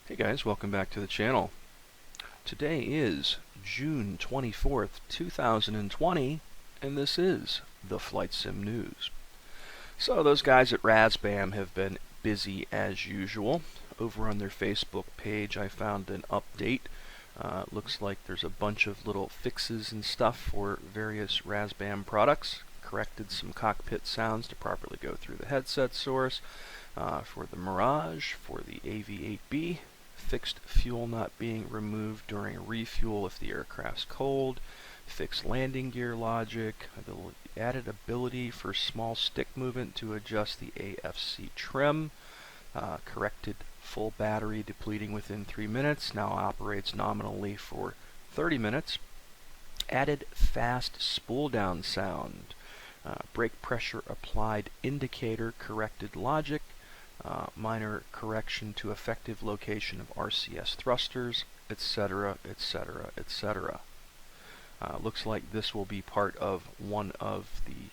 Hey guys, welcome back to the channel. Today is June 24th, 2020, and this is the Flight Sim News. So those guys at Razbam have been busy as usual. Over on their Facebook page I found an update. Looks like there's a bunch of little fixes and stuff for various Razbam products. Corrected some cockpit sounds to properly go through the headset source. For the Mirage, for the AV-8B, fixed fuel not being removed during refuel if the aircraft's cold, fixed landing gear logic, added ability for small stick movement to adjust the AFC trim, corrected full battery depleting within 3 minutes, now operates nominally for 30 minutes, added fast spool down sound, brake pressure applied indicator corrected logic, minor correction to effective location of RCS thrusters, etc., etc., etc. Looks like this will be part of one of the,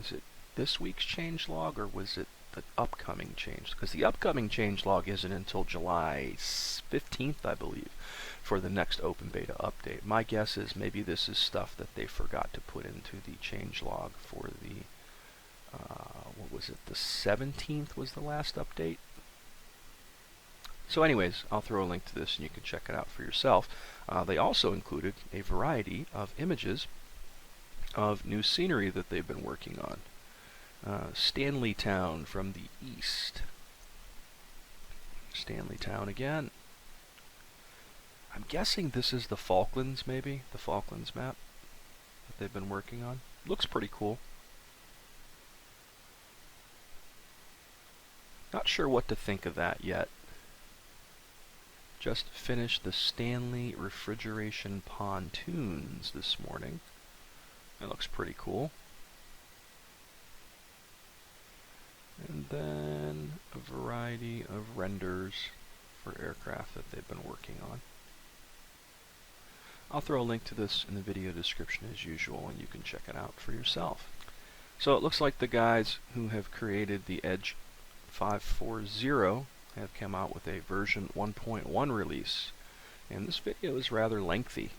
is it this week's changelog or was it the upcoming change? Because the upcoming changelog isn't until July 15th, I believe, for the next open beta update. My guess is maybe this is stuff that they forgot to put into the changelog for the what was it, the 17th was the last update? So anyways, I'll throw a link to this and you can check it out for yourself. They also included a variety of images of new scenery that they've been working on. Stanley Town from the east. Stanley Town again. I'm guessing this is the Falklands, maybe? The Falklands map that they've been working on. Looks pretty cool. Not sure what to think of that yet. Just finished the Stanley refrigeration pontoons this morning. That looks pretty cool. And then a variety of renders for aircraft that they've been working on. I'll throw a link to this in the video description as usual and you can check it out for yourself. So it looks like the guys who have created the Edge 540 have come out with a version 1.1 release, and this video is rather lengthy.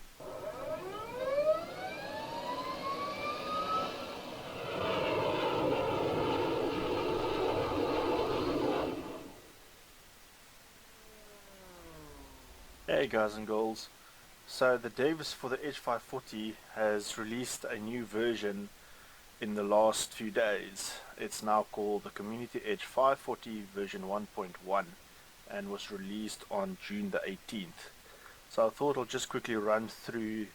Hey guys and girls, so the devs for the Edge 540 has released a new version in the last few days. It's now called the Community Edge 540 version 1.1 and was released on June the 18th. So I thought I'll just quickly run through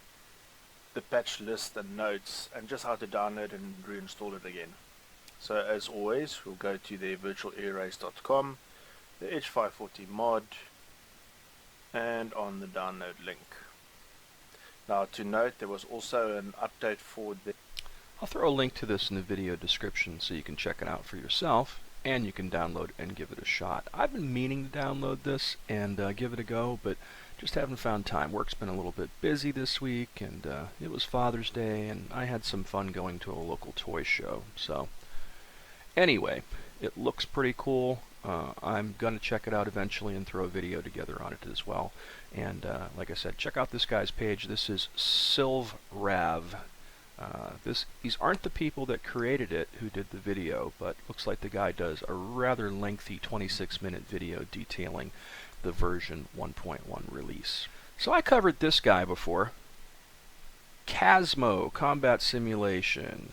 the patch list and notes and just how to download and reinstall it again. So as always, we'll go to the virtualairrace.com, the Edge 540 mod, and on the download link. Now to note, there was also an update for the I'll throw a link to this in the video description so you can check it out for yourself, and you can download and give it a shot. I've been meaning to download this and give it a go, but just haven't found time. Work's been a little bit busy this week, and it was Father's Day, and I had some fun going to a local toy show. So anyway, it looks pretty cool. I'm going to check it out eventually and throw a video together on it as well. And like I said, check out this guy's page. This is SilvRav. These aren't the people that created it who did the video, but looks like the guy does a rather lengthy 26-minute video detailing the version 1.1 release. So I covered this guy before. Casmo Combat Simulation.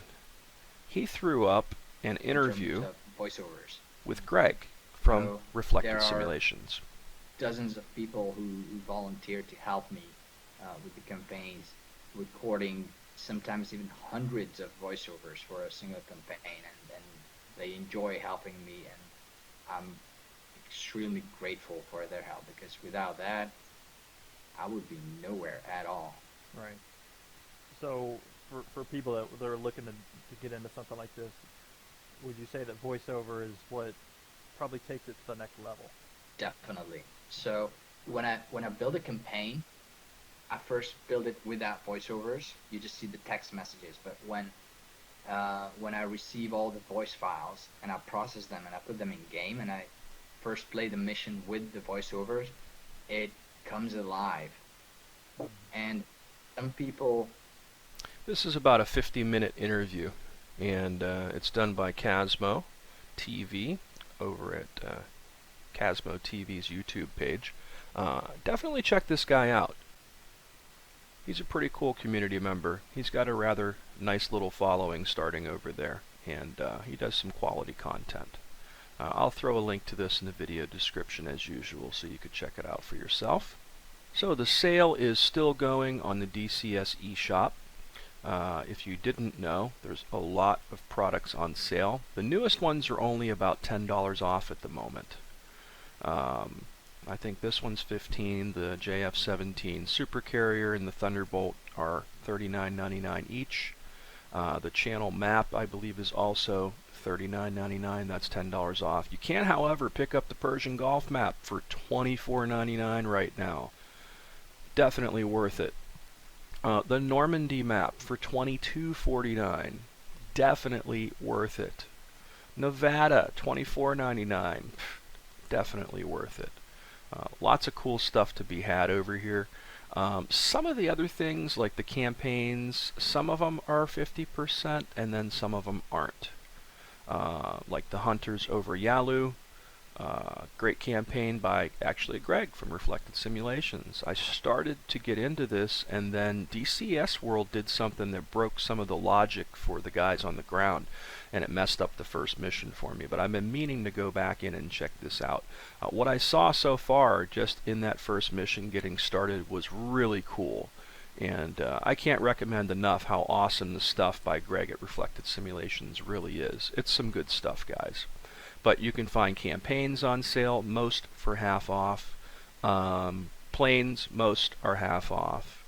He threw up an interview voiceovers with Greg from So Reflected there are Simulations. dozens of people who volunteered to help me with the campaigns, recording sometimes even hundreds of voiceovers for a single campaign, and they enjoy helping me, and I'm extremely grateful for their help, because without that I would be nowhere at all. Right. So for people that are looking to get into something like this, would you say that voiceover is what probably takes it to the next level? Definitely. So when I build a campaign, I first build it without voiceovers. You just see the text messages. But when I receive all the voice files and I process them and I put them in game and I first play the mission with the voiceovers, it comes alive. And some people, This is about a 50-minute interview, and it's done by CasmoTV over at CosmoTV's YouTube page. Definitely check this guy out. He's a pretty cool community member. He's got a rather nice little following starting over there, and he does some quality content. I'll throw a link to this in the video description as usual, so you could check it out for yourself. So the sale is still going on the DCS eShop. If you didn't know, there's a lot of products on sale. The newest ones are only about $10 off at the moment. I think this one's $15, the JF-17 Super Carrier and the Thunderbolt are $39.99 each. The channel map, I believe, is also $39.99. That's $10 off. You can, however, pick up the Persian Gulf map for $24.99 right now. Definitely worth it. The Normandy map for $22.49. Definitely worth it. Nevada, $24.99. Definitely worth it. Lots of cool stuff to be had over here. Some of the other things, like the campaigns, some of them are 50%, and then some of them aren't. Like the Hunters over Yalu. Great campaign by actually Greg from Reflected Simulations. I started to get into this, and then DCS World did something that broke some of the logic for the guys on the ground, and it messed up the first mission for me. But I've been meaning to go back in and check this out. What I saw so far, just in that first mission getting started, was really cool. And I can't recommend enough how awesome the stuff by Greg at Reflected Simulations really is. It's some good stuff, guys. But you can find campaigns on sale, most for half off. Planes, most are half off.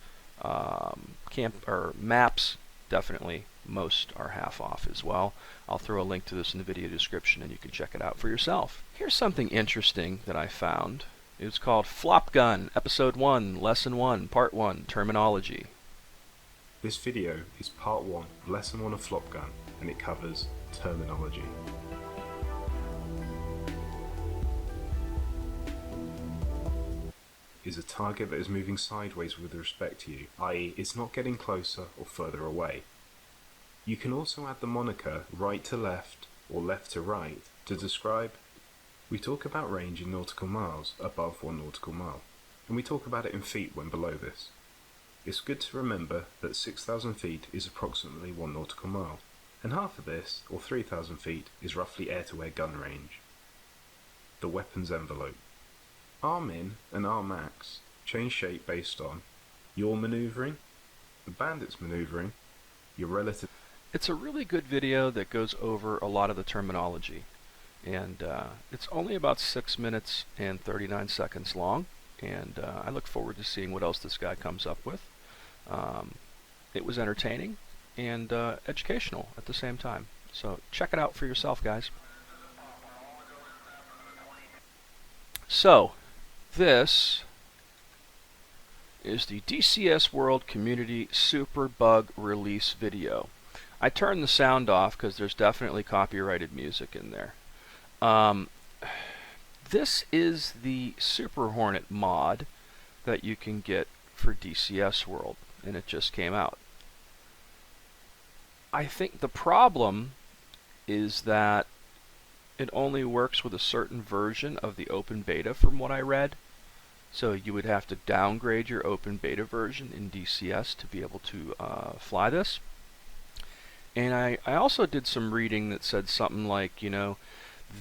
Maps, definitely, most are half off as well. I'll throw a link to this in the video description, and you can check it out for yourself. Here's something interesting that I found. It's called Flop Gun, Episode 1, Lesson 1, Part 1, Terminology. This video is Part 1, Lesson 1 of Flop Gun, and it covers terminology. Is a target that is moving sideways with respect to you, i.e. it's not getting closer or further away. You can also add the moniker right to left or left to right to describe. We talk about range in nautical miles above 1 nautical mile, and we talk about it in feet when below this. It's good to remember that 6,000 feet is approximately 1 nautical mile, and half of this, or 3,000 feet, is roughly air-to-air gun range. The weapons envelope. R-min and R-max change shape based on your maneuvering, the bandit's maneuvering, your relative. It's a really good video that goes over a lot of the terminology, and it's only about 6 minutes and 39 seconds long, and I look forward to seeing what else this guy comes up with. It was entertaining and educational at the same time, so check it out for yourself, guys. So, this is the DCS World Community Superbug release video. I turned the sound off because there's definitely copyrighted music in there. This is the SuperHornet mod that you can get for DCS World, and it just came out. I think the problem is that it only works with a certain version of the open beta from what I read. So you would have to downgrade your open beta version in DCS to be able to fly this. And I also did some reading that said something like, you know,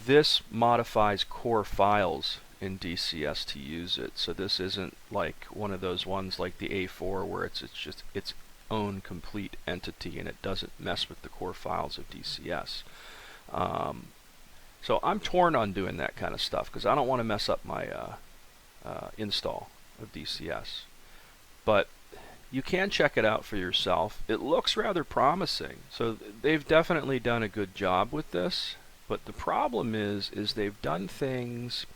this modifies core files in DCS to use it. So this isn't like one of those ones like the A4 where it's just its own complete entity and it doesn't mess with the core files of DCS. So I'm torn on doing that kind of stuff because I don't want to mess up my install of DCS. But you can check it out for yourself. It looks rather promising. So they've definitely done a good job with this. But the problem is they've done things.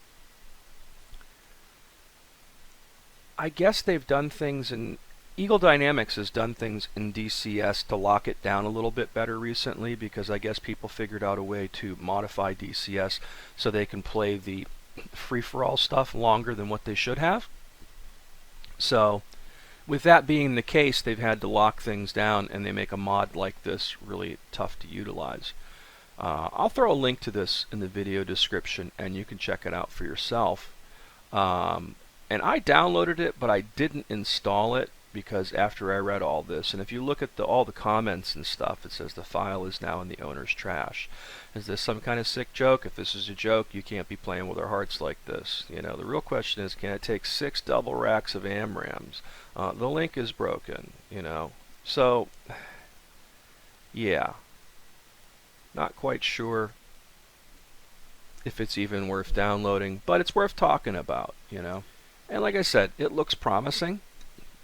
I guess they've done things in Eagle Dynamics has done things in DCS to lock it down a little bit better recently because I guess people figured out a way to modify DCS so they can play the free-for-all stuff longer than what they should have. So with that being the case, they've had to lock things down, and they make a mod like this really tough to utilize. I'll throw a link to this in the video description, and you can check it out for yourself. And I downloaded it, but I didn't install it because after I read all this, and if you look at all the comments and stuff, it says the file is now in the owner's trash. Is this some kind of sick joke? If this is a joke, you can't be playing with our hearts like this. You know, the real question is, can it take 6 double racks of AMRAMs? The link is broken, you know. So, yeah. Not quite sure if it's even worth downloading, but it's worth talking about, you know. And like I said, it looks promising,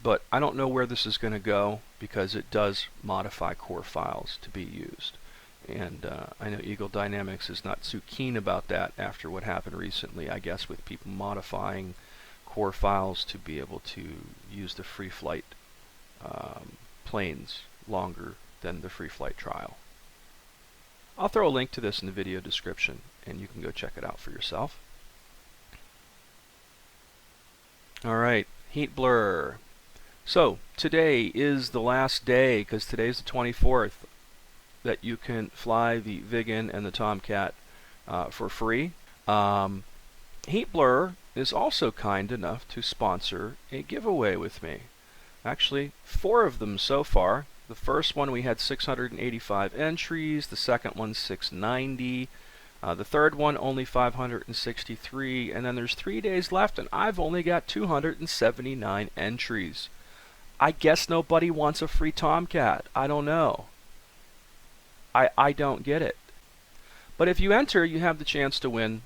but I don't know where this is going to go because it does modify core files to be used. And I know Eagle Dynamics is not too keen about that after what happened recently, I guess, with people modifying core files to be able to use the free flight planes longer than the free flight trial. I'll throw a link to this in the video description, and you can go check it out for yourself. Alright, heat blur. So, today is the last day, because today's the 24th, that you can fly the Viggen and the Tomcat for free. Heat Blur is also kind enough to sponsor a giveaway with me. Actually, 4 of them so far. The first one we had 685 entries, the second one 690, the third one only 563, and then there's 3 days left, and I've only got 279 entries. I guess nobody wants a free Tomcat. I don't know. I don't get it. But if you enter, you have the chance to win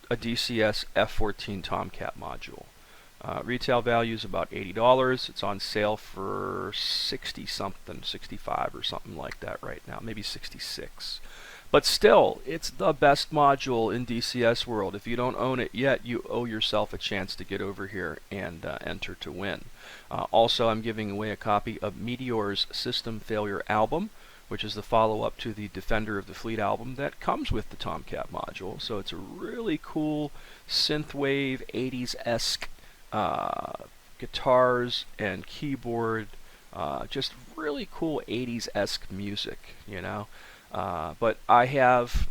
a DCS F14 Tomcat module. Retail value is about $80. It's on sale for 60 something, 65 or something like that right now, maybe 66. But still, it's the best module in DCS world. If you don't own it yet, you owe yourself a chance to get over here and enter to win. Also, I'm giving away a copy of Meteor's System Failure album, which is the follow-up to the Defender of the Fleet album that comes with the Tomcat module. So it's a really cool synthwave 80s-esque guitars and keyboard, just really cool 80s-esque music, you know. But I have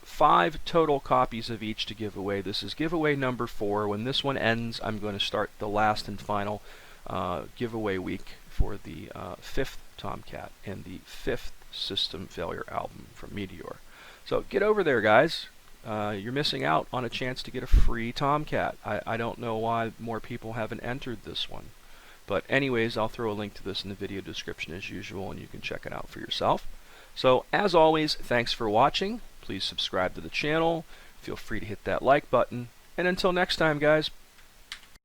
5 total copies of each to give away. This is giveaway number 4. When this one ends, I'm going to start the last and final giveaway week for the 5th Tomcat and the 5th System Failure album from Meteor. So get over there, guys. You're missing out on a chance to get a free Tomcat. I don't know why more people haven't entered this one. But anyways, I'll throw a link to this in the video description as usual, and you can check it out for yourself. So as always, thanks for watching. Please subscribe to the channel. Feel free to hit that like button. And until next time, guys,